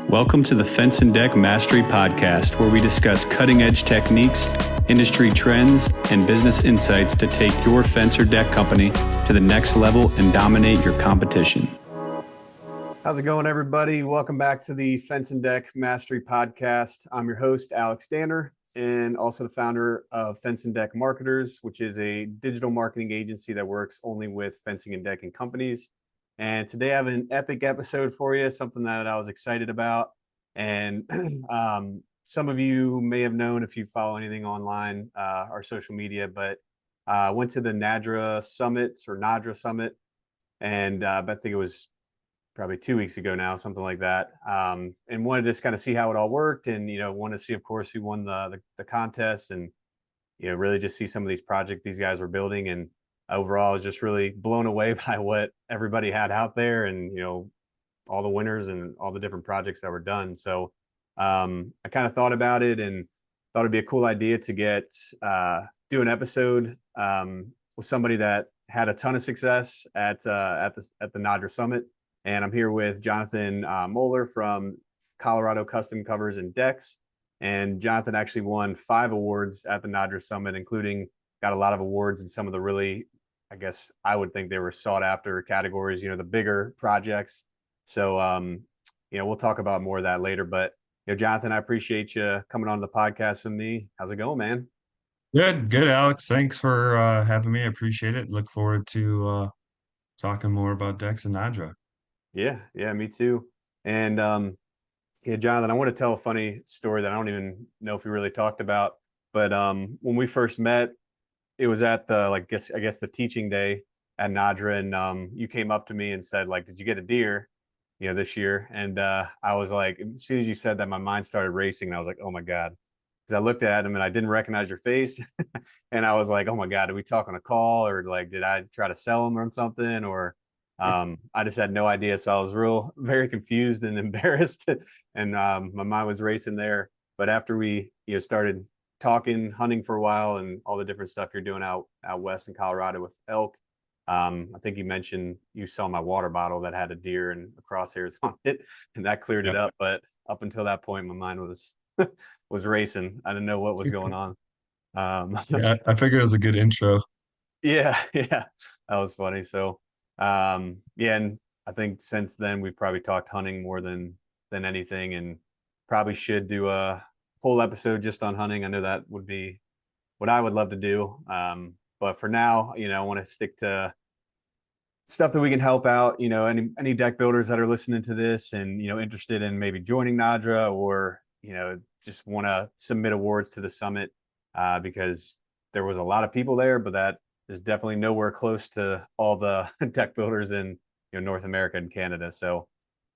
Welcome to the Fence and Deck Mastery Podcast, where we discuss cutting-edge techniques, industry trends, and business insights to take your fence or deck company to the next level and dominate your competition. How's it going, everybody? Welcome back to the Fence and Deck Mastery Podcast. I'm your host, Alex Danner, and also the founder of Fence and Deck Marketers, which is a digital marketing agency that works only with fencing and decking companies. And today I have an epic episode for you, something that I was excited about. And some of you may have known if you follow anything online or social media, but I went to the NADRA Summit and I think it was probably 2 weeks ago now, something like that, and wanted to just kind of see how it all worked, and wanted to see, of course, who won the contest, and really just see some of these projects these guys were building. And overall, I was just really blown away by what everybody had out there, and all the winners and all the different projects that were done. So I kind of thought about it and thought it'd be a cool idea to do an episode with somebody that had a ton of success at the NADRA Summit. And I'm here with Jonathan Moeller from Colorado Custom Covers and Decks. And Jonathan actually won 5 awards at the NADRA Summit, including got a lot of awards in some of the really, I guess I would think they were sought after categories, the bigger projects. So, we'll talk about more of that later. But, Jonathan, I appreciate you coming on the podcast with me. How's it going, man? Good, Alex. Thanks for having me. I appreciate it. Look forward to talking more about Dex and Nadra. Yeah, me too. And Jonathan, I want to tell a funny story that I don't even know if we really talked about. But when we first met, it was at the I guess the teaching day at NADRA, and you came up to me and said, did you get a deer, this year? And I was like, as soon as you said that, my mind started racing, and I was like, oh my God, because I looked at him and I didn't recognize your face, and I was like, oh my God, did we talk on a call, or did I try to sell him or something, or I just had no idea. So I was very confused and embarrassed, and my mind was racing there. But after we started talking, hunting for a while, and all the different stuff you're doing out west in Colorado with elk, I think you mentioned you saw my water bottle that had a deer and crosshairs on it, and that cleared it up. But up until that point, my mind was was racing. I didn't know what was going on. Yeah, I figured it was a good intro. Yeah, that was funny. So and I think since then we've probably talked hunting more than anything, and probably should do a whole episode just on hunting. I know that would be what I would love to do. But for now, I want to stick to stuff that we can help out, any deck builders that are listening to this and, interested in maybe joining NADRA, or, just want to submit awards to the summit, because there was a lot of people there, but that is definitely nowhere close to all the deck builders in North America and Canada. So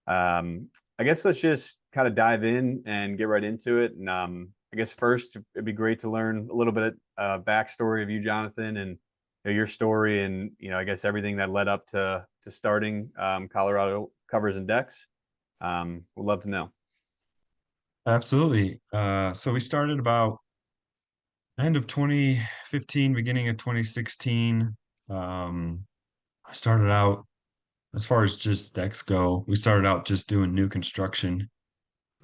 I guess let's just kind of dive in and get right into it. And I guess first, it'd be great to learn a little bit backstory of you, Jonathan, and your story, and I guess everything that led up to starting Colorado Covers and Decks. Would love to know. Absolutely. So we started about end of 2015, beginning of 2016. I started out, as far as just decks go, we started out just doing new construction,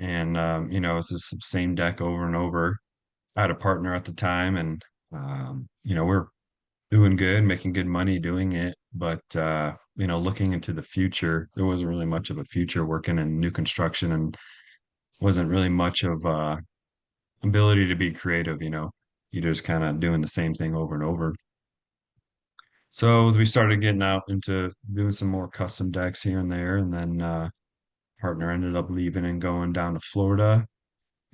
and it's the same deck over and over. I had a partner at the time, and we're doing good, making good money doing it. But looking into the future, there wasn't really much of a future working in new construction, and wasn't really much of ability to be creative. You just kind of doing the same thing over and over. So we started getting out into doing some more custom decks here and there, and then partner ended up leaving and going down to Florida,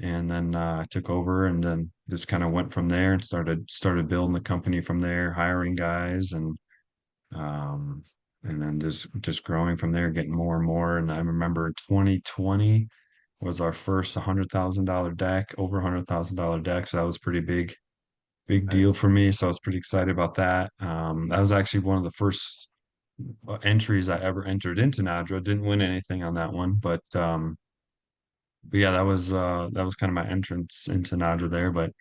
and then I took over, and then just kind of went from there and started building the company from there, hiring guys, um, and then just growing from there, getting more and more. And I remember 2020 was our first $100,000 deck, over $100,000 deck, so that was pretty big deal Nice. for me. So I was pretty excited about that. That was actually one of the first entries I ever entered into NADRA. Didn't win anything on that one, but yeah, that was kind of my entrance into NADRA there. But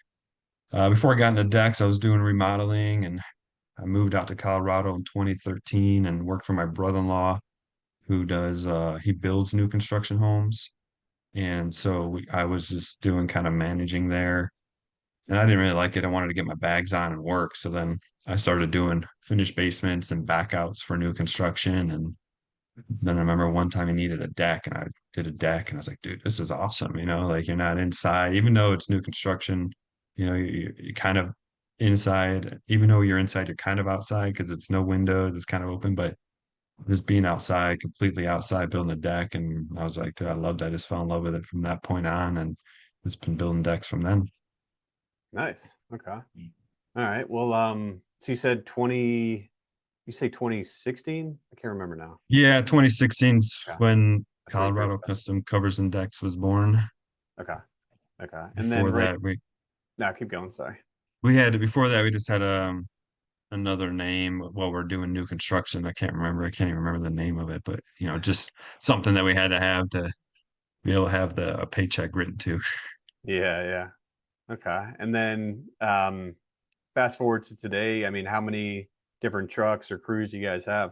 before I got into decks, I was doing remodeling, and I moved out to Colorado in 2013 and worked for my brother-in-law, who he builds new construction homes. And so I was just doing kind of managing there, and I didn't really like it. I wanted to get my bags on and work. So then I started doing finished basements and backouts for new construction. And then I remember one time I needed a deck, and I did a deck, and I was like, dude, this is awesome. Like you're not inside, even though it's new construction, you kind of inside, even though you're inside, you're kind of outside because it's no windows, it's kind of open, but just being outside, completely outside, building a deck. And I was like, dude, I loved it. I just fell in love with it from that point on, and it's been building decks from then. Nice. Okay. All right. Well, so you said you say 2016? I can't remember now. Yeah, 2016's Okay. when That's where you first Colorado Custom Covers and Decks was born. Okay. Okay. And then Before that, no, keep going. Sorry. before that we just had another name while we're doing new construction. I can't even remember the name of it, but just something that we had to have to be able to have a paycheck written to. Yeah. Yeah. Okay. And then, fast forward to today. I mean, how many different trucks or crews do you guys have?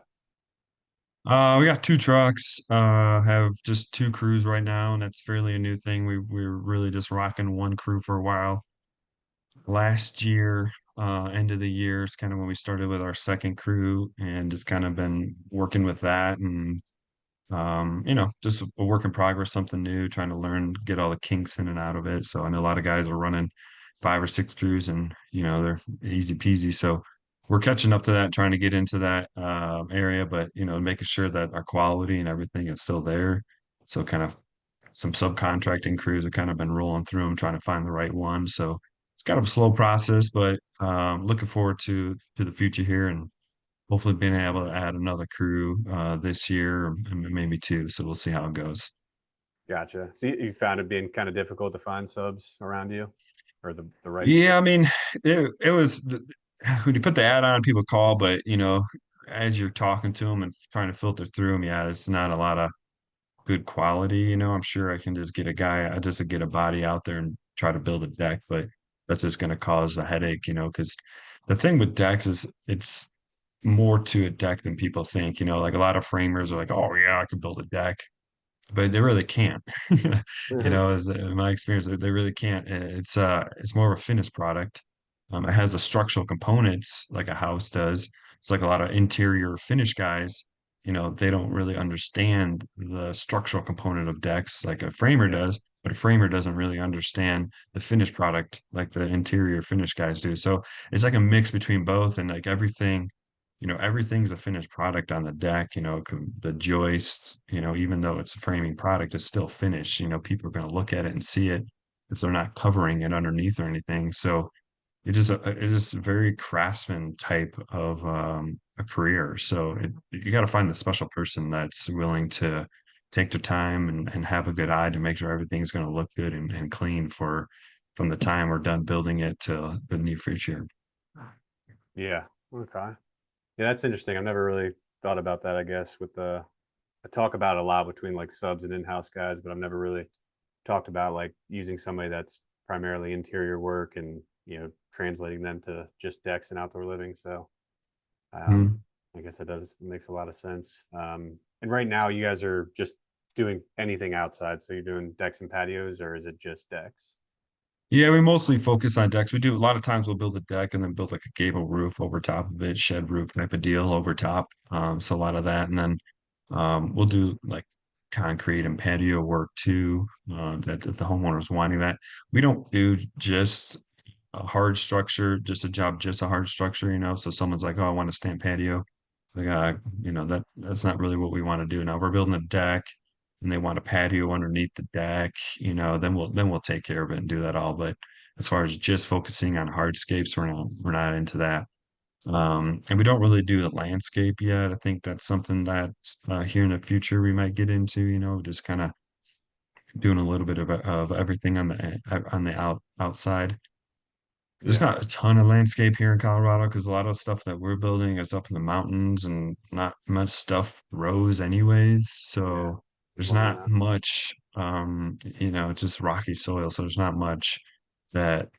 We got two trucks, have just two crews right now, and that's fairly a new thing. We're really just rocking one crew for a while. Last year, end of the year is kind of when we started with our second crew, and just kind of been working with that. And just a work in progress, something new, trying to learn, get all the kinks in and out of it. So I know a lot of guys are running 5 or 6 crews, and they're easy peasy. So we're catching up to that, trying to get into that area, but making sure that our quality and everything is still there. So kind of some subcontracting crews have kind of been rolling through them, trying to find the right one. So it's kind of a slow process, but looking forward to the future here, and hopefully being able to add another crew this year, and maybe two. So we'll see how it goes. Gotcha. So you found it being kind of difficult to find subs around you, or the right Yeah, fit? I mean, it was when you put the ad on, people call, but as you're talking to them and trying to filter through them, yeah, it's not a lot of good quality. I'm sure I can just get I just get a body out there and try to build a deck, but that's just going to cause a headache, because the thing with decks is it's more to a deck than people think. Like a lot of framers are like, oh yeah, I can build a deck, but they really can't. As in my experience, they really can't. It's more of a finished product. It has the structural components like a house does. It's like a lot of interior finish guys. They don't really understand the structural component of decks like a framer Yeah. does, but a framer doesn't really understand the finished product like the interior finish guys do. So it's like a mix between both, and like everything's a finished product on the deck. The joists, even though it's a framing product, it's still finished. People are going to look at it and see it if they're not covering it underneath or anything. So it is a very craftsman type of a career. So you got to find the special person that's willing to take their time and have a good eye to make sure everything's going to look good and clean from the time we're done building it to the near future. Yeah. Okay. Yeah, that's interesting. I've never really thought about that, I guess, with I talk about it a lot between like subs and in-house guys, but I've never really talked about like using somebody that's primarily interior work and, translating them to just decks and outdoor living. So, um, Mm. I guess it makes a lot of sense. And right now you guys are just doing anything outside. So you're doing decks and patios, or is it just decks? Yeah, we mostly focus on decks. We do a lot of times we'll build a deck and then build like a gable roof over top of it, shed roof type of deal over top. So a lot of that. And then we'll do like concrete and patio work too. That if the homeowner's wanting that. We don't do just a hard structure, just a job, just a hard structure, So someone's like, oh, I want a stamp patio. Like, that's not really what we want to do. Now, if we're building a deck and they want a patio underneath the deck, then we'll take care of it and do that all. But as far as just focusing on hardscapes, we're not into that. And we don't really do the landscape yet. I think that's something that's here in the future we might get into, just kind of doing a little bit of everything on the outside. There's Yeah. not a ton of landscape here in Colorado because a lot of stuff that we're building is up in the mountains, and not much stuff grows anyways. Yeah. So there's Loving not that. much, it's just rocky soil. So there's not much that,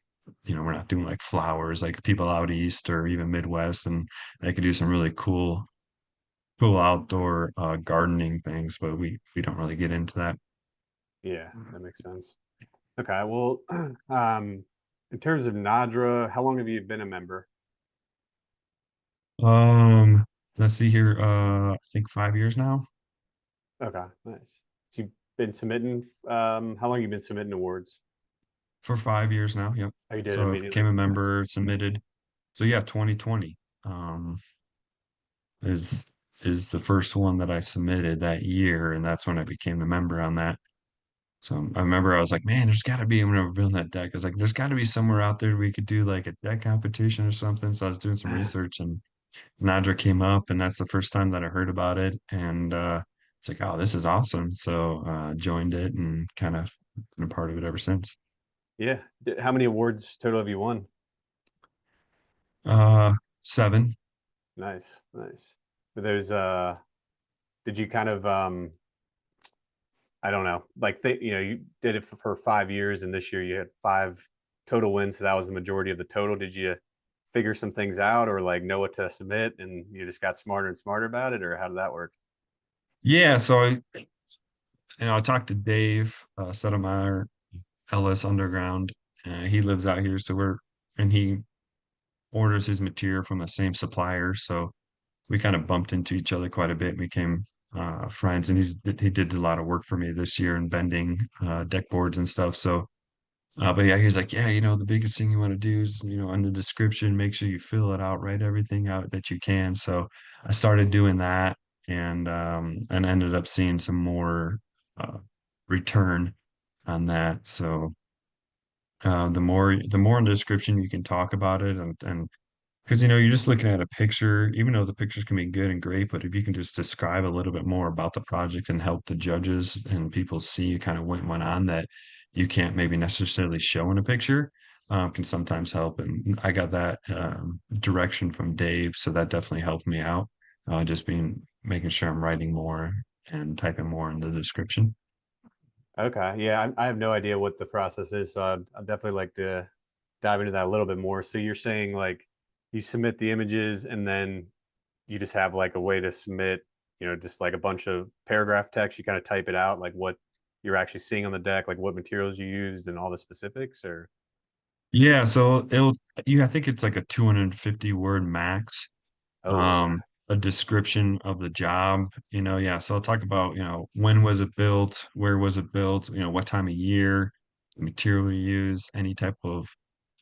we're not doing like flowers like people out east or even Midwest, and they could do some really cool outdoor gardening things, but we don't really get into that. Yeah, that makes sense. Okay, well, in terms of NADRA, how long have you been a member? Um, let's see here. I think 5 years now. Okay, nice. So you've been submitting, how long you been submitting awards? For 5 years now. Yep. Oh, you did it So I became immediately? a Nice. member, submitted. So yeah, 2020 um is is the first one that I submitted that year, and that's when I became the member on that. So I remember I was like, man, there's got to be when I was building that deck. I was like, there's got to be somewhere out there we could do like a deck competition or something. So I was doing some research, and NADRA came up, and that's the first time that I heard about it. And it's like, oh, this is awesome. So joined it and kind of been a part of it ever since. Yeah. How many awards total have you won? Uh, 7. Nice, nice. Were those, did you kind of, I don't know, like you did it for 5 years, and this year you had 5 total wins, so that was the majority of the total. Did you figure some things out, or like know what to submit, and you just got smarter and smarter about it, or how did that work? Yeah. So I talked to Dave Settlemyer, LS Underground. He lives out here, and he orders his material from the same supplier. So we kind of bumped into each other quite a bit and became friends. And he did a lot of work for me this year in bending deck boards and stuff. So, but yeah, he's like, yeah, the biggest thing you want to do is, on the description, make sure you fill it out, write everything out that you can. So I started doing that, and ended up seeing some more uh, return on that. So the more in the description you can talk about it, and because you're just looking at a picture, even though the pictures can be good and great, but if you can just describe a little bit more about the project and help the judges and people see kind of what went on that you can't maybe necessarily show in a picture, can sometimes help. And I got that direction from Dave, so that definitely helped me out. Just making sure I'm writing more and typing more in the description. Okay, yeah, I have no idea what the process is, so I'd definitely like to dive into that a little bit more. So you're saying like you submit the images, and then you just have like a way to submit, just like a bunch of paragraph text. You kind of type it out, like what you're actually seeing on the deck, like what materials you used and all the specifics, or Yeah, so I think it's like a 250 word max. oh, okay, um a description of the job, yeah, so I'll talk about, when was it built, where was it built, what time of year, the material we use, any type of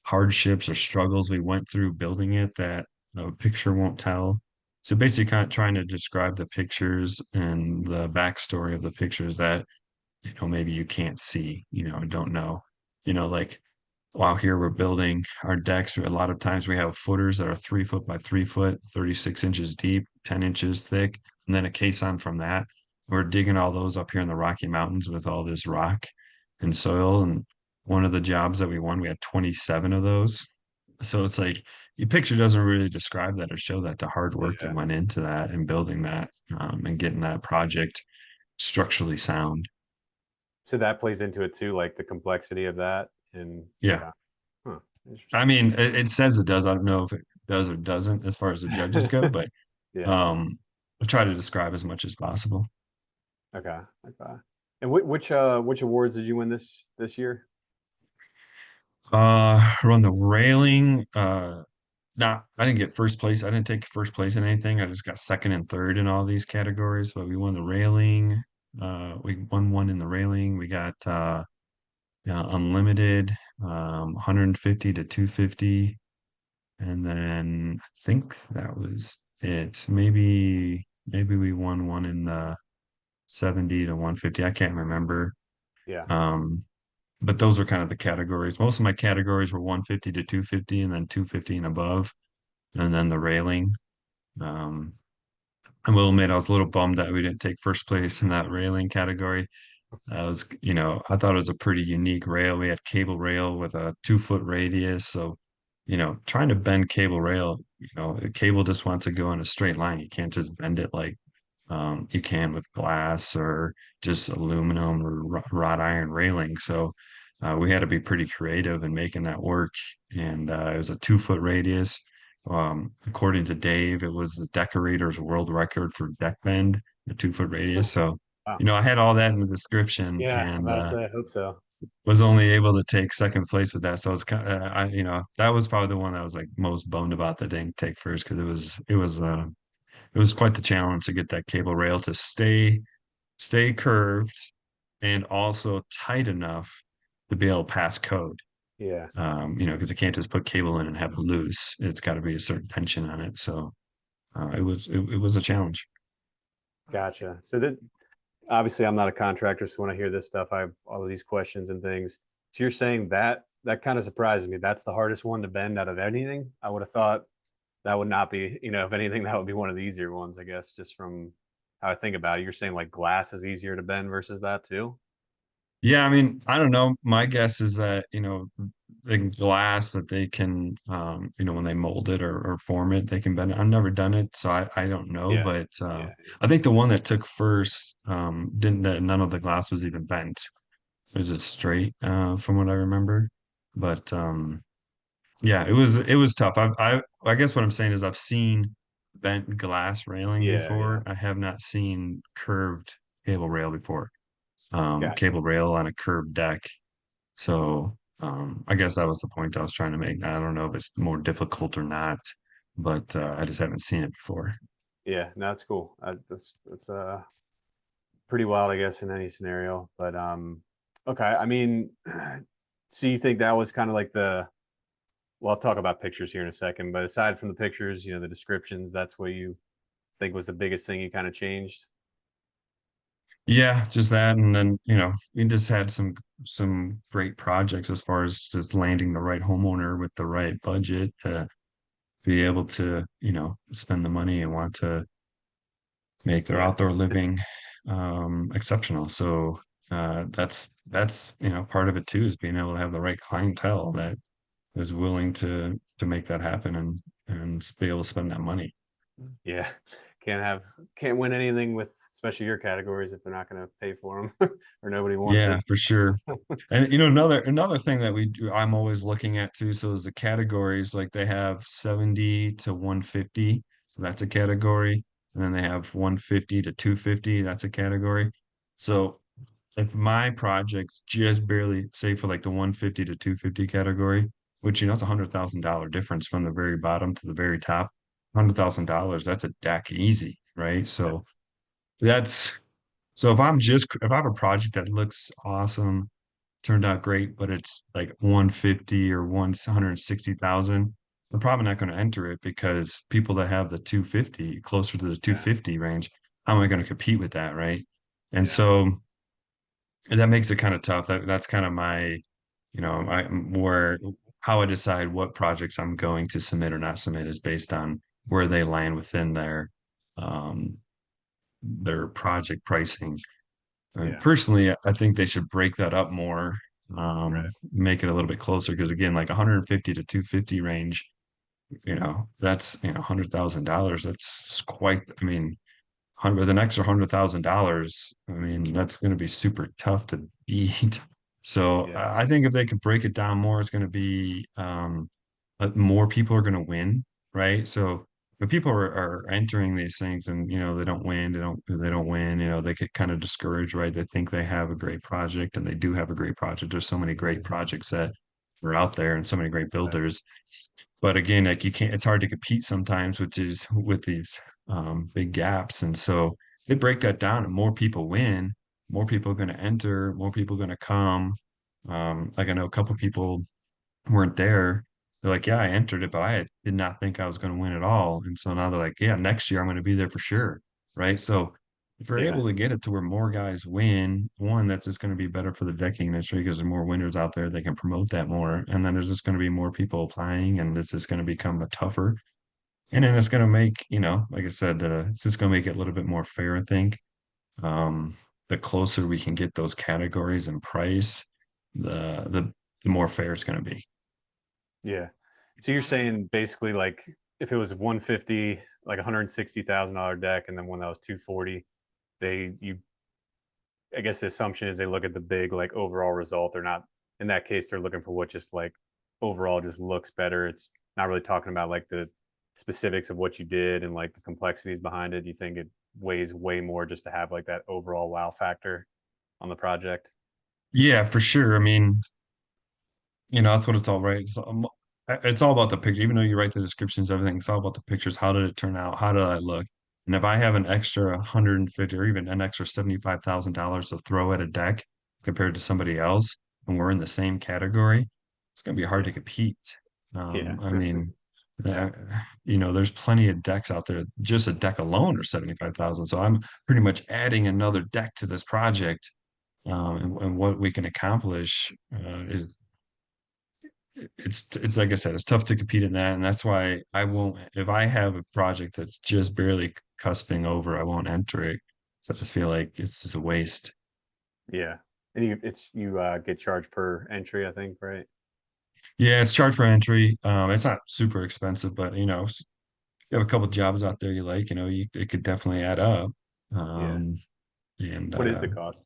hardships or struggles we went through building it that a picture won't tell. So basically kind of trying to describe the pictures and the backstory of the pictures that maybe you can't see, don't know, like while here we're building our decks. A lot of times we have footers that are 3 foot by 3 foot, 36 inches deep, 10 inches thick, and then a caisson from that. We're digging all those up here in the Rocky Mountains with all this rock and soil. And one of the jobs that we won, we had 27 of those. So it's like your picture doesn't really describe that or show that the hard work that yeah. went into that and building that, and getting that project structurally sound. So that plays into it too, like the complexity of that, and Yeah. okay, huh, I interesting. mean, it says it does. I don't know if it does or doesn't as far as the judges go, but Yeah. um, I try to describe as much as possible. Okay. Okay. And which awards did you win this year? Run the railing. Nah, I didn't get first place. I didn't take first place in anything. I just got second and third in all these categories. But we won the railing. We won one in the railing. We got unlimited, 150 to 250. And then I think that was it. Maybe we won one in the 70 to 150. I can't remember. Yeah. Um, but those are kind of the categories. Most of my categories were 150 to 250 and then 250 and above. And then the railing. Um, I will admit I was a little bummed that we didn't take first place in that railing category. I thought it was a pretty unique rail. We had cable rail with a 2 foot radius. So, trying to bend cable rail, the cable just wants to go in a straight line. You can't just bend it like you can with glass or just aluminum or wrought iron railing. So, we had to be pretty creative in making that work. And it was a 2 foot radius. According to Dave, it was the decorator's world record for deck bend, a 2 foot radius. So, Wow. I had all that in the description, Yeah, I'm and about to say, I hope so. was only able to take second place with that. So it's kind of, that was probably the one I was like most bummed about that didn't take first, because it was quite the challenge to get that cable rail to stay curved and also tight enough to be able to pass code. Yeah, Because you can't just put cable in and have it loose. It's got to be a certain tension on it. So it was a challenge. gotcha. So that obviously I'm not a contractor, so when I hear this stuff, I have all of these questions and things. So you're saying that kind of surprises me. That's the hardest one to bend out of anything. I would have thought that would not be, if anything, that would be one of the easier ones, I guess, just from how I think about it. You're saying like glass is easier to bend versus that too? Yeah, I mean, I don't know. My guess is that, the glass that they can, when they mold it or form it, they can bend it. I've never done it, so I don't know. Yeah. But Yeah. I think the one that took first, didn't that none of the glass was even bent. It was just straight, from what I remember. But yeah, it was tough. I guess what I'm saying is I've seen bent glass railing Yeah. Yeah. before. I have not seen curved cable rail before. Gotcha. Cable rail on a curved deck. So I guess that was the point I was trying to make. I don't know if it's more difficult or not, but I just haven't seen it before. Yeah. No, that's cool. That's pretty wild, I guess, in any scenario. But okay. I mean, so you think that was kind of like well, I'll talk about pictures here in a second, but aside from the pictures, the descriptions, that's what you think was the biggest thing you kind of changed? Yeah, just that, and then we just had some great projects as far as just landing the right homeowner with the right budget to be able to spend the money and want to make their Yeah. outdoor living exceptional. So that's part of it too, is being able to have the right clientele that is willing to make that happen and be able to spend that money. Yeah. Can't win anything with especially your categories if they're not going to pay for them or nobody wants Yeah, it. for sure. And another thing that I'm always looking at too, so is the categories. Like they have 70 to 150, so that's a category. And then they have 150 to 250, that's a category. So if my project's just barely, say for like the 150 to 250 category, which it's $100,000 difference from the very bottom to the very top, $100,000, that's a deck easy, right? Yeah. So that's so if I have a project that looks awesome, turned out great, but it's like 150 or 160,000, I'm probably not going to enter it, because people that have the 250, closer to the Yeah. 250 range, how am I going to compete with that, right? And Yeah. so that makes it kind of tough. That's kind of my, where how I decide what projects I'm going to submit or not submit is based on where they land within um their project pricing. Yeah. Personally, I think they should break that up more, Right. make it a little bit closer, because again, like 150 to 250 range, that's $100,000. That's quite. I mean, hundred with an extra $100,000. I mean, that's going to be super tough to beat. So Yeah. I think if they can break it down more, it's going to be more people are going to win, right? So when people are entering these things and they don't win, they don't win, they get kind of discouraged, right? They think they have a great project, and they do have a great project. There's so many great projects that are out there and so many great Right. builders. But again, like you can't, it's hard to compete sometimes, which is with these big gaps. And so they break that down, and more people win, more people are going to enter, more people are going to come. Like I know a couple people weren't there. They're like, yeah, I entered it, but I did not think I was going to win at all. And so now they're like, yeah, next year I'm going to be there for sure. Right. So if we're Yeah. able to get it to where more guys win, one, that's just going to be better for the decking industry, because there's more winners out there. They can promote that more. And then there's just going to be more people applying, and this is going to become a tougher. And then it's going to make, like I said, it's just going to make it a little bit more fair, I think. Um, the closer we can get those categories and price, the more fair it's going to be. Yeah. So you're saying basically like if it was 150, like $160,000 deck, and then one that was 240, you I guess the assumption is they look at the big like overall result. They're not in that case, they're looking for what just like overall just looks better. It's not really talking about like the specifics of what you did and like the complexities behind it. You think weighs way more just to have like that overall wow factor on the project. Yeah, for sure. I mean, that's what it's all right. It's all about the picture. Even though you write the descriptions, everything, it's all about the pictures. How did it turn out? How did I look? And if I have an extra 150 or even an extra $75,000 to throw at a deck compared to somebody else, and we're in the same category, it's going to be hard Yeah. to compete. Yeah, I for sure. mean, uh, there's plenty of decks out there. Just a deck alone are 75,000. So I'm pretty much adding another deck to this project. And what we can accomplish is it's like I said, it's tough to compete in that, and that's why I won't. If I have a project that's just barely cusping over, I won't enter it. So I just feel like it's just a waste. Yeah. And you get charged per entry, I think, right? Yeah, it's charged per entry. It's not super expensive, but you have a couple jobs out there you like, it could definitely add up. Yeah. Um, and What is the cost?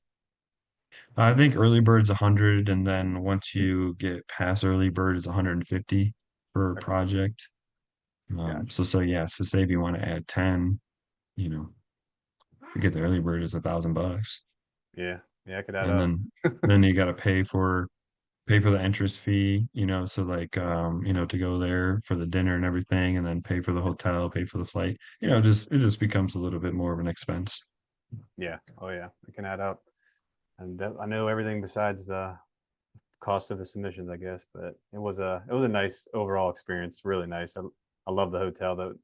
I think early bird's 100, and then once you get past early bird, is 150 per Okay, project. gotcha. So yeah, so say if you want to add 10, you know, you get the early bird is $1,000, Yeah. Yeah, I could add and up. then you got to pay for the entrance fee, so like to go there for the dinner and everything, and then pay for the hotel, pay for the flight. It just becomes a little bit more of an expense. Yeah. Oh yeah, it can add up. And I know everything besides the cost of the submissions, I guess, but it was a nice overall experience, really nice. I love the hotel that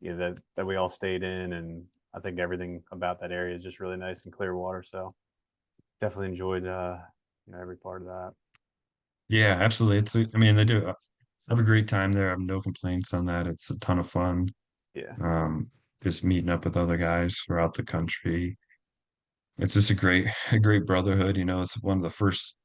that we all stayed in, and I think everything about that area is just really nice and clear water. So definitely enjoyed every part of that. Yeah, absolutely. I mean, they do have a great time there. I have no complaints on that. It's a ton of fun. Yeah. Um, just meeting up with other guys throughout the country. It's just a great brotherhood. It's one of the first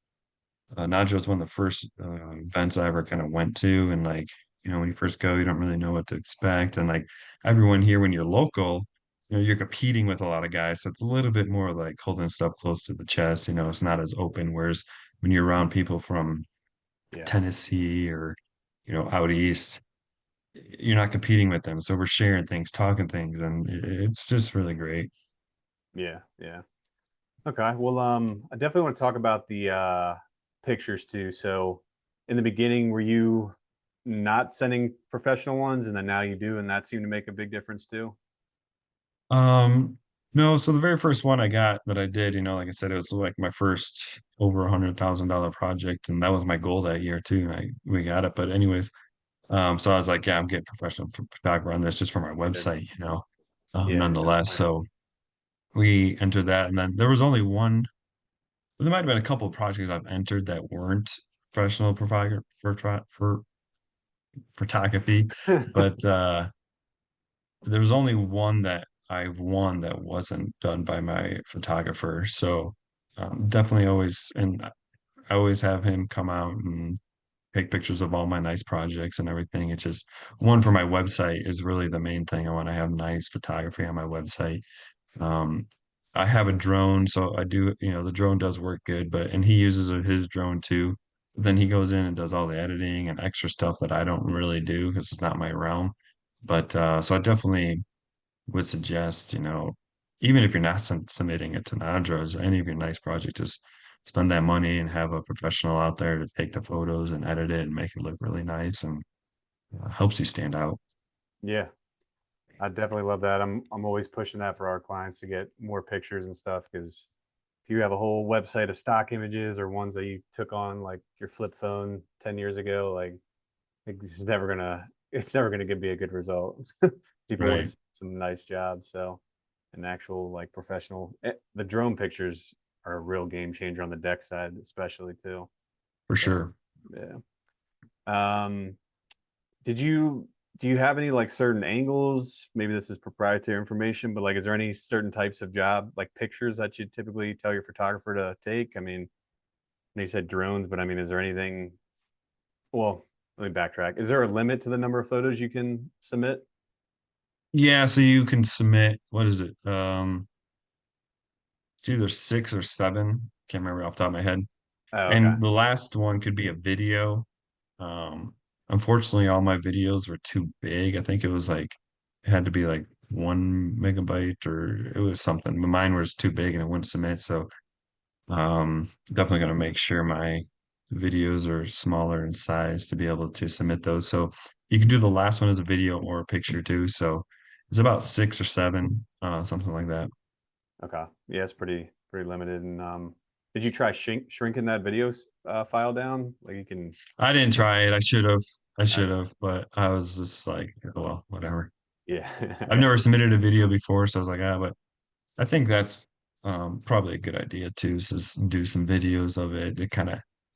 NADRA was one of the first events I ever kind of went to, and like when you first go, you don't really know what to expect, and like everyone here, when you're local, you're competing with a lot of guys, so it's a little bit more like holding stuff close to the chest. It's not as open. Whereas when you're around people from Yeah. Tennessee or out east, you're not competing with them, so we're sharing things, talking things, and it's just really great. Yeah. Yeah. Okay. Well, I definitely want to talk about the pictures too. So, in the beginning, were you not sending professional ones, and then now you do, and that seemed to make a big difference too? No, so the very first one I got that I did, like I said, it was like my first over $100,000 project, and that was my goal that year too. And we got it, but anyways, so I was like, yeah, I'm getting professional photographer on this just for my Sure. website, Yeah, nonetheless. definitely. So we entered that, and then there was only one. There might have been a couple of projects I've entered that weren't professional provider for photography, but there was only one that I've won that wasn't done by my photographer. So definitely always, and I always have him come out and take pictures of all my nice projects and everything. It's just one for my website is really the main thing. I want to have nice photography on my website. Um, I have a drone, so I do, the drone does work good, and he uses his drone too. But then he goes in and does all the editing and extra stuff that I don't really do because it's not my realm. But so I definitely would suggest, even if you're not submitting it to NADRAs, any of your nice projects, just spend that money and have a professional out there to take the photos and edit it and make it look really nice, and helps you stand out. Yeah, I definitely love that. I'm always pushing that for our clients to get more pictures and stuff because if you have a whole website of stock images or ones that you took on like your flip phone 10 years ago, like it's never gonna be a good result. People want to Right. see some nice jobs. So an actual like professional the drone pictures are a real game changer on the deck side, especially too. For So sure. yeah. Um did you do you have any like certain angles? Maybe this is proprietary information, but like is there any certain types of job like pictures that you typically tell your photographer to take? I mean, you said drones, but I mean, is there anything well, let me backtrack. Is there a limit to the number of photos you can submit? Yeah, so you can submit, what is it? It's either 6 or 7. Can't remember off the top of my head. Oh, okay. And the last one could be a video. Um, Unfortunately, all my videos were too big. I think it was like it had to be like 1 megabyte, or it was something, but mine was too big and it wouldn't submit. So definitely going to make sure my videos are smaller in size to be able to submit those. So you can do the last one as a video or a picture too. So it's about 6 or 7, something like that. Okay. Yeah, it's pretty limited. And did you try shrinking that video file down? Like you can. I didn't try it. I should have. I should Okay. have, but I was just like, oh, well, whatever. Yeah. I've never submitted a video before, so I was like, but I think that's probably a good idea too, is just do some videos of it.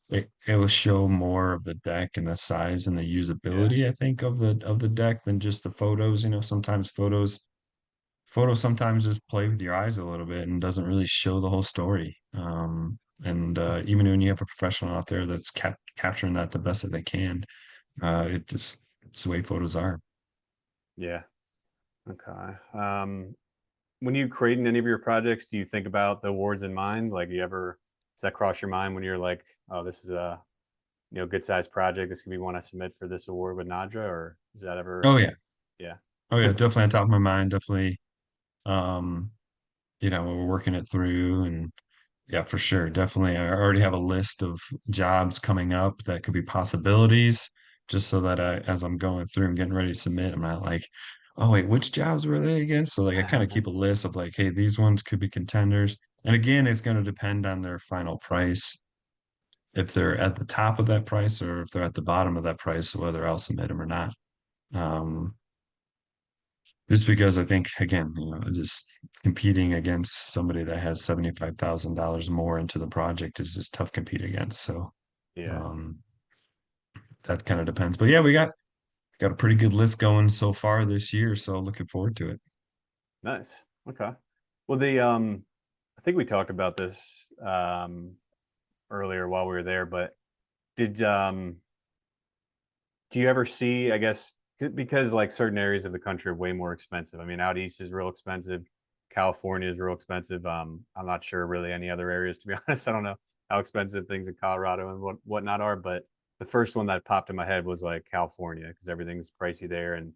It will show more of the deck and the size and the Yeah. usability, I think, of the deck than just the photos. Sometimes photos sometimes just play with your eyes a little bit and doesn't really show the whole story. And even when you have a professional out there that's capturing that the best that they can, it's the way photos are. Yeah. Okay. When you creating any of your projects, do you think about the awards in mind? Like, does that cross your mind when you're like, oh, this is a good sized project. This could be one I submit for this award with NADRA, or is that ever? Oh yeah. Yeah. Oh yeah, definitely on top of my mind, definitely. Um, we're working it through, and yeah, for sure. Definitely. I already have a list of jobs coming up that could be possibilities, just so that as I'm going through and getting ready to submit, I'm not like, oh wait, which jobs were they again? So like I kind of keep a list of like, hey, these ones could be contenders. And again, it's going to depend on their final price. If they're at the top of that price or if they're at the bottom of that price, whether I'll submit them or not. Um, just because I think, again, just competing against somebody that has $75,000 more into the project is just tough to compete against. So Yeah. um, that kind of depends. But yeah, we got a pretty good list going so far this year. So looking forward to it. Nice. Okay. Well, I think we talked about this earlier while we were there, but did do you ever see, I guess, because like certain areas of the country are way more expensive. I mean, out east is real expensive. California is real expensive. I'm not sure really any other areas, to be honest. I don't know how expensive things in Colorado and whatnot are, but the first one that popped in my head was like California because everything's pricey there. And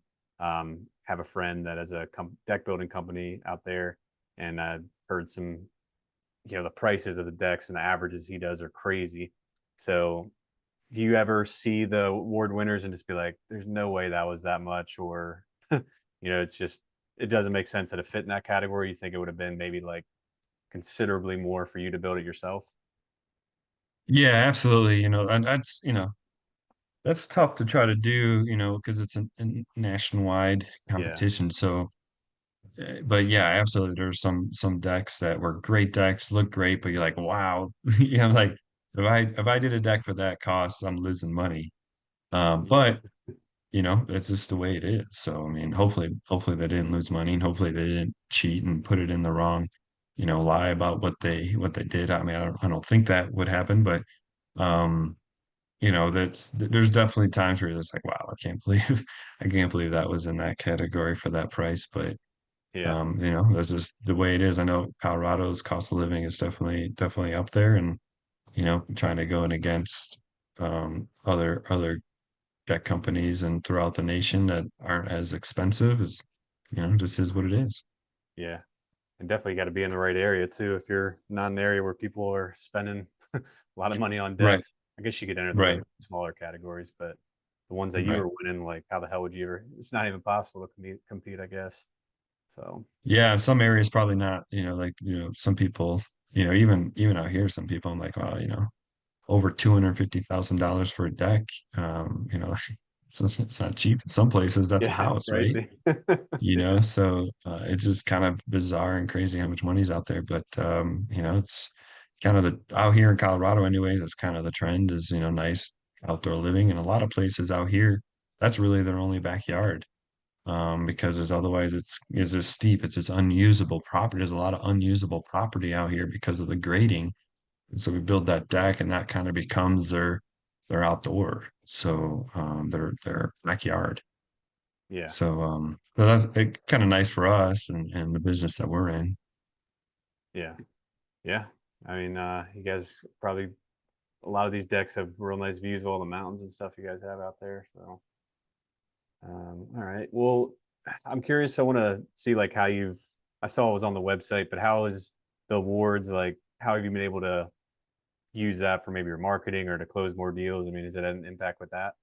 have a friend that has a deck building company out there, and I heard some, the prices of the decks and the averages he does are crazy. So do you ever see the award winners and just be like, there's no way that was that much? Or, it's just, it doesn't make sense that it fit in that category. You think it would have been maybe like considerably more for you to build it yourself? Yeah, absolutely. And that's tough to try to do, because it's a nationwide Yeah. competition. So but yeah, absolutely. There's some decks that were great decks, look great, but you're like, wow, like if I did a deck for that cost, I'm losing money. But it's just the way it is. So I mean, hopefully they didn't lose money, and hopefully they didn't cheat and put it in the wrong, lie about what they did. I mean, I don't think that would happen, but um, there's definitely times where you're just like, wow, I can't believe that was in that category for that price, but Yeah. that's just the way it is. I know Colorado's cost of living is definitely up there, and trying to go in against other tech companies and throughout the nation that aren't as expensive is, just is what it is. Yeah. And definitely got to be in the right area too. If you're not in an area where people are spending a lot of money on Right, decks, I guess you could enter the right, really smaller categories, but the ones that you right. were winning, like how the hell would you ever? It's not even possible to compete, I guess. So Yeah, in some areas probably not. Like some people, even out here, some people I'm like, wow, over $250,000 for a deck. It's not cheap. In some places, that's a yeah, it's house, right? pricey. So it's just kind of bizarre and crazy how much money's out there. But it's kind of the out here in Colorado, anyways. That's kind of the trend is nice outdoor living, and a lot of places out here, that's really their only backyard. Because otherwise it's just steep. It's just unusable property. There's a lot of unusable property out here because of the grading. And so we build that deck, and that kind of becomes their outdoor. So their backyard. Yeah. So that's kind of nice for us and the business that we're in. Yeah. Yeah. I mean, you guys probably, a lot of these decks have real nice views of all the mountains and stuff you guys have out there. So, all right. Well, I'm curious. I want to see like how I saw it was on the website, but how is the awards like? How have you been able to use that for maybe your marketing or to close more deals? I mean, is it an impact with that?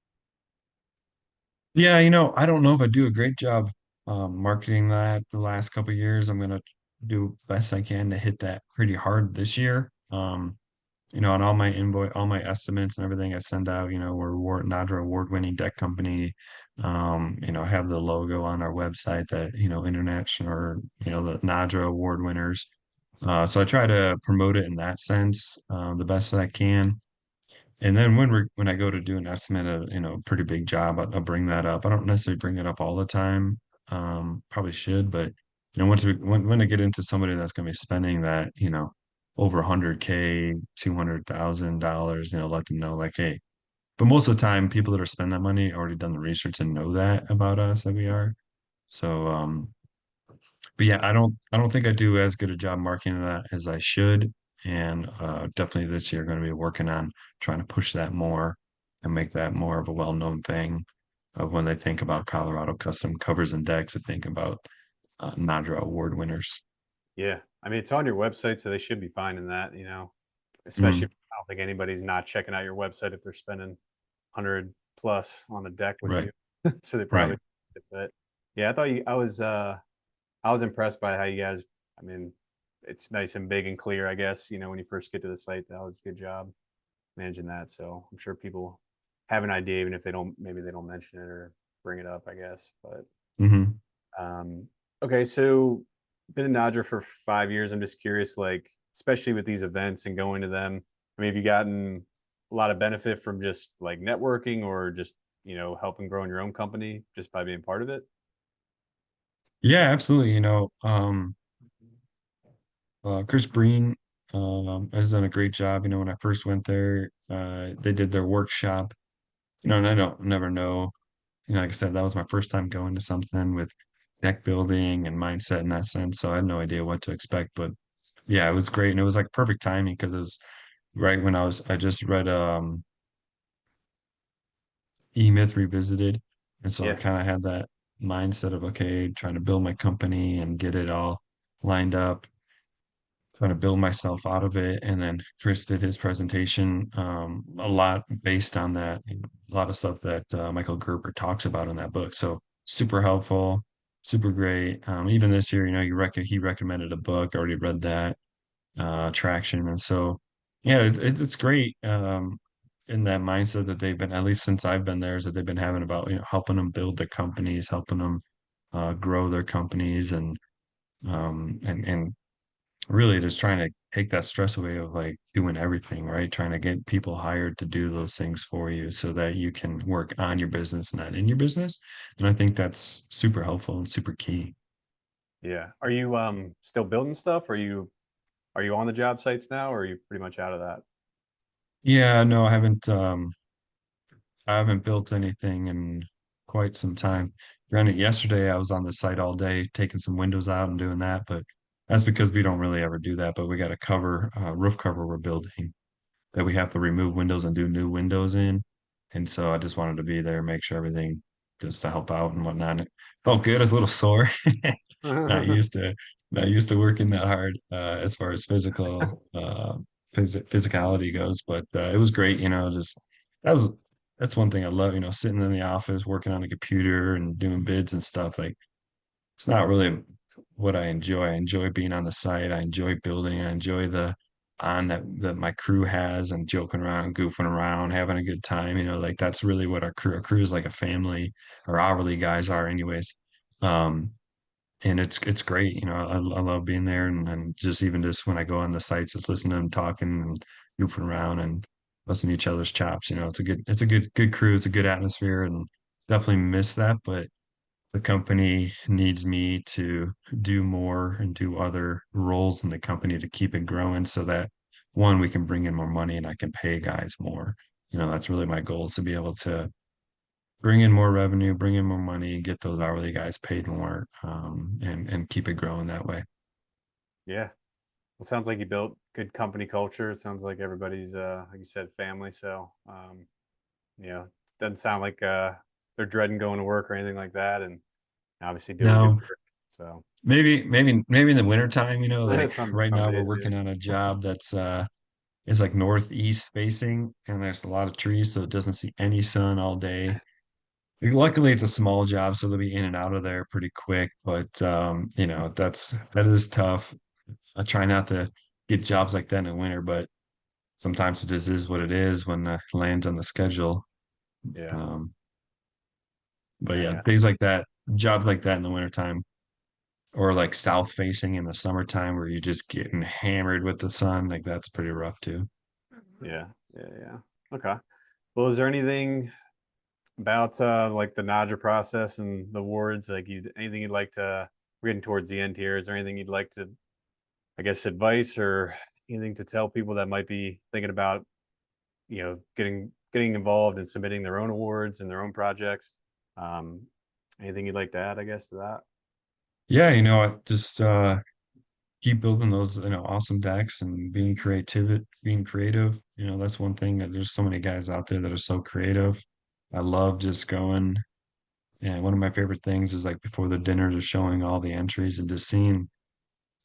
Yeah, I don't know if I do a great job marketing that the last couple of years. I'm gonna do best I can to hit that pretty hard this year. On all my all my estimates and everything I send out, we're NADRA award-winning deck company. Have the logo on our website that, international or, the NADRA award winners. So I try to promote it in that sense, the best that I can. And then when I go to do an estimate of, pretty big job, I'll bring that up. I don't necessarily bring it up all the time. Probably should, but when I get into somebody that's going to be spending that, over 100K, $200,000, let them know like, hey, but most of the time, people that are spending that money already done the research and know that about us that we are. So, but yeah, I don't think I do as good a job marketing that as I should. And definitely this year going to be working on trying to push that more and make that more of a well-known thing of when they think about Colorado custom covers and decks, they think about NADRA award winners. Yeah, I mean, it's on your website, so they should be finding that. Especially Mm, if I don't think anybody's not checking out your website if they're spending 100 plus on a deck with right, you. So they right. probably, but yeah, I was impressed by how you guys, I mean, it's nice and big and clear, I guess, when you first get to the site, that was a good job managing that. So I'm sure people have an idea, even if maybe they don't mention it or bring it up, I guess. But Hmm. um, okay, so been in NADRA for 5 years. I'm just curious, like, especially with these events and going to them. I mean, have you gotten a lot of benefit from just like networking or just, helping growing your own company just by being part of it? Yeah, absolutely. Chris Breen has done a great job. When I first went there, they did their workshop. And I don't never know. Like I said, that was my first time going to something with deck building and mindset in that sense. So I had no idea what to expect. But yeah, it was great. And it was like perfect timing because it was right when I just read E-Myth Revisited. And so I Yeah. kind of had that mindset of, okay, trying to build my company and get it all lined up, trying to build myself out of it. And then Chris did his presentation, a lot based on that, a lot of stuff that Michael Gerber talks about in that book. So super helpful, super great. Even this year, he recommended a book. I already read that, Traction, and so yeah, it's great. In that mindset that they've been, at least since I've been there, is that they've been having about helping them build their companies, helping them grow their companies, and really just trying to take that stress away of like doing everything, right? Trying to get people hired to do those things for you so that you can work on your business, not in your business. And I think that's super helpful and super key. Yeah. Are you still building stuff? Are you on the job sites now or are you pretty much out of that? Yeah, no, I haven't built anything in quite some time. Granted, yesterday I was on the site all day taking some windows out and doing that, but that's because we don't really ever do that. But we got a roof cover we're building that we have to remove windows and do new windows in. And so I just wanted to be there, make sure everything just to help out and whatnot. It felt good. I was a little sore. Not used to not used to working that hard as far as physicality goes, but it was great. Just that was that's one thing I love. Sitting in the office working on a computer and doing bids and stuff. Like it's not really what I enjoy. I enjoy being on the site. I enjoy building. I enjoy the on that my crew has and joking around, goofing around, having a good time. Like that's really what our crew is like a family, or hourly guys are anyways. Um, and it's great. I love being there and just even just when I go on the sites, just listening to them talking and goofing around and listening to each other's chops. It's a good crew. It's a good atmosphere and definitely miss that, but the company needs me to do more and do other roles in the company to keep it growing so that one, we can bring in more money and I can pay guys more. That's really my goal is to be able to bring in more revenue, bring in more money, get those hourly guys paid more, and keep it growing that way. Yeah. It sounds like you built good company culture. It sounds like everybody's like you said, family. So you know, doesn't sound like they're dreading going to work or anything like that. And Obviously doing good No, work. So maybe in the wintertime, like right some now we're days, yeah. working on a job that's is like northeast facing, and there's a lot of trees, so it doesn't see any sun all day. Luckily, it's a small job, so they'll be in and out of there pretty quick. But that is tough. I try not to get jobs like that in the winter, but sometimes it just is what it is when it lands on the schedule. Yeah. Um, but I yeah, got things like that, jobs like that in the wintertime, or like south facing in the summertime where you're just getting hammered with the sun, like that's pretty rough too. yeah. Yeah. Yeah. Okay. Well, is there anything about like the NADRA process and the awards, like anything you'd like to, we're getting towards the end here. Is there anything you'd like to, I guess, advice or anything to tell people that might be thinking about, getting involved and submitting their own awards and their own projects? Um, Anything you'd like to add, I guess, to that? Yeah, just keep building those, awesome decks and being creative. That's one thing that there's so many guys out there that are so creative. I love just going, and one of my favorite things is like before the dinner, just showing all the entries and just seeing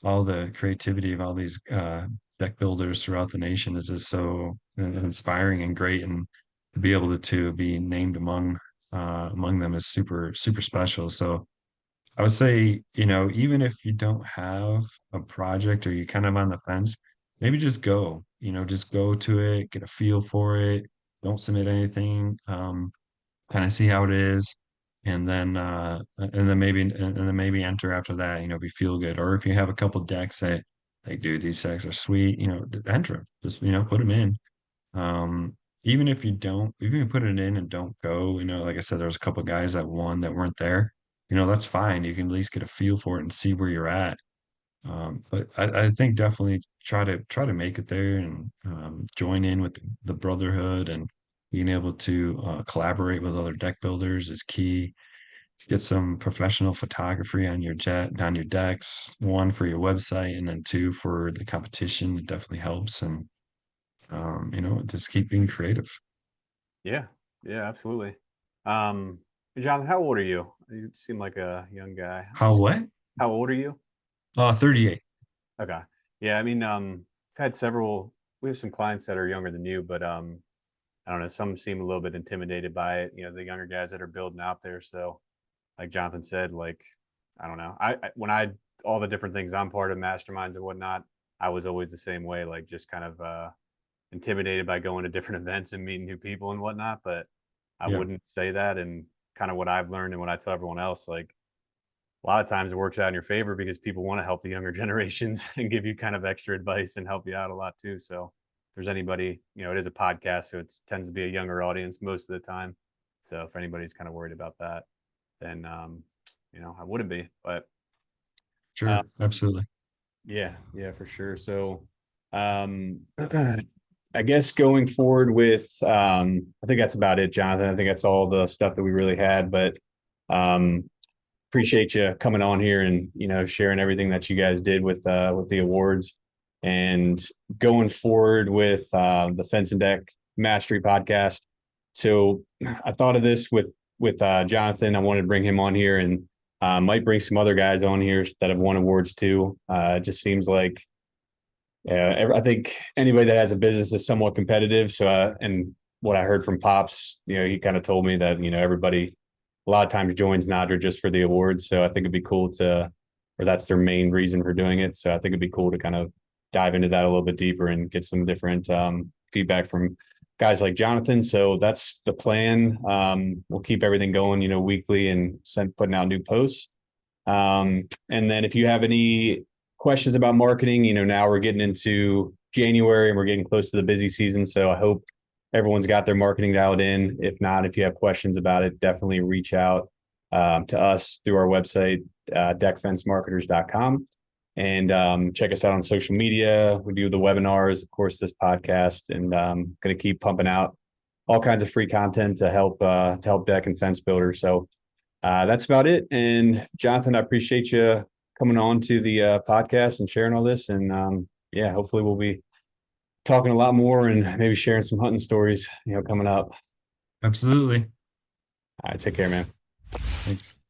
all the creativity of all these deck builders throughout the nation is just so inspiring and great, and to be able to be named among them is super super special. So I would say, even if you don't have a project or you're kind of on the fence, maybe just go to it, get a feel for it, don't submit anything, kind of see how it is, and then maybe enter after that, if you feel good. Or if you have a couple decks that like, dude, these decks are sweet, enter 'em. Just, put them in. Um, even if you put it in and don't go, like I said, there was a couple guys that won that weren't there. That's fine. You can at least get a feel for it and see where you're at. But I think definitely try to make it there and join in with the brotherhood, and being able to collaborate with other deck builders is key. Get some professional photography on your decks, one for your website and then two for the competition. It definitely helps, and just keep being creative. Yeah. Yeah, absolutely. Um, John, how old are you? You seem like a young guy. How what? How old are you? 38. Okay. Yeah, I mean, I've had several, we have some clients that are younger than you, but I don't know, some seem a little bit intimidated by it, the younger guys that are building out there. So, like Jonathan said, like, I don't know. When I, all the different things I'm part of, masterminds and whatnot, I was always the same way, like just kind of intimidated by going to different events and meeting new people and whatnot. But I Yeah, wouldn't say that. And kind of what I've learned and what I tell everyone else, like, a lot of times it works out in your favor because people want to help the younger generations and give you kind of extra advice and help you out a lot too. So if there's anybody, it is a podcast, so it tends to be a younger audience most of the time. So if anybody's kind of worried about that, then I wouldn't be. But uh, sure. Absolutely. yeah, yeah, for sure. So I guess going forward with I think that's about it, Jonathan. I think that's all the stuff that we really had. But um appreciate you coming on here and sharing everything that you guys did with the awards, and going forward with the Fence and Deck Mastery podcast. So I thought of this with Jonathan. I wanted to bring him on here, and might bring some other guys on here that have won awards too. It just seems like I think anybody that has a business is somewhat competitive. So and what I heard from Pops, he kind of told me that everybody a lot of times joins NADRA just for the awards. So I think it'd be cool or that's their main reason for doing it. So I think it'd be cool to kind of dive into that a little bit deeper and get some different feedback from guys like Jonathan. So that's the plan. We'll keep everything going, weekly, and putting out new posts. And then if you have any questions about marketing, now we're getting into January and we're getting close to the busy season. So I hope everyone's got their marketing dialed in. If not, if you have questions about it, definitely reach out to us through our website, deckfencemarketers.com. And check us out on social media. We do the webinars, of course, this podcast, and going to keep pumping out all kinds of free content to help deck and fence builders. So that's about it. And Jonathan, I appreciate you coming on to the podcast and sharing all this. And yeah, hopefully we'll be talking a lot more and maybe sharing some hunting stories, coming up. Absolutely. All right, take care, man. Thanks.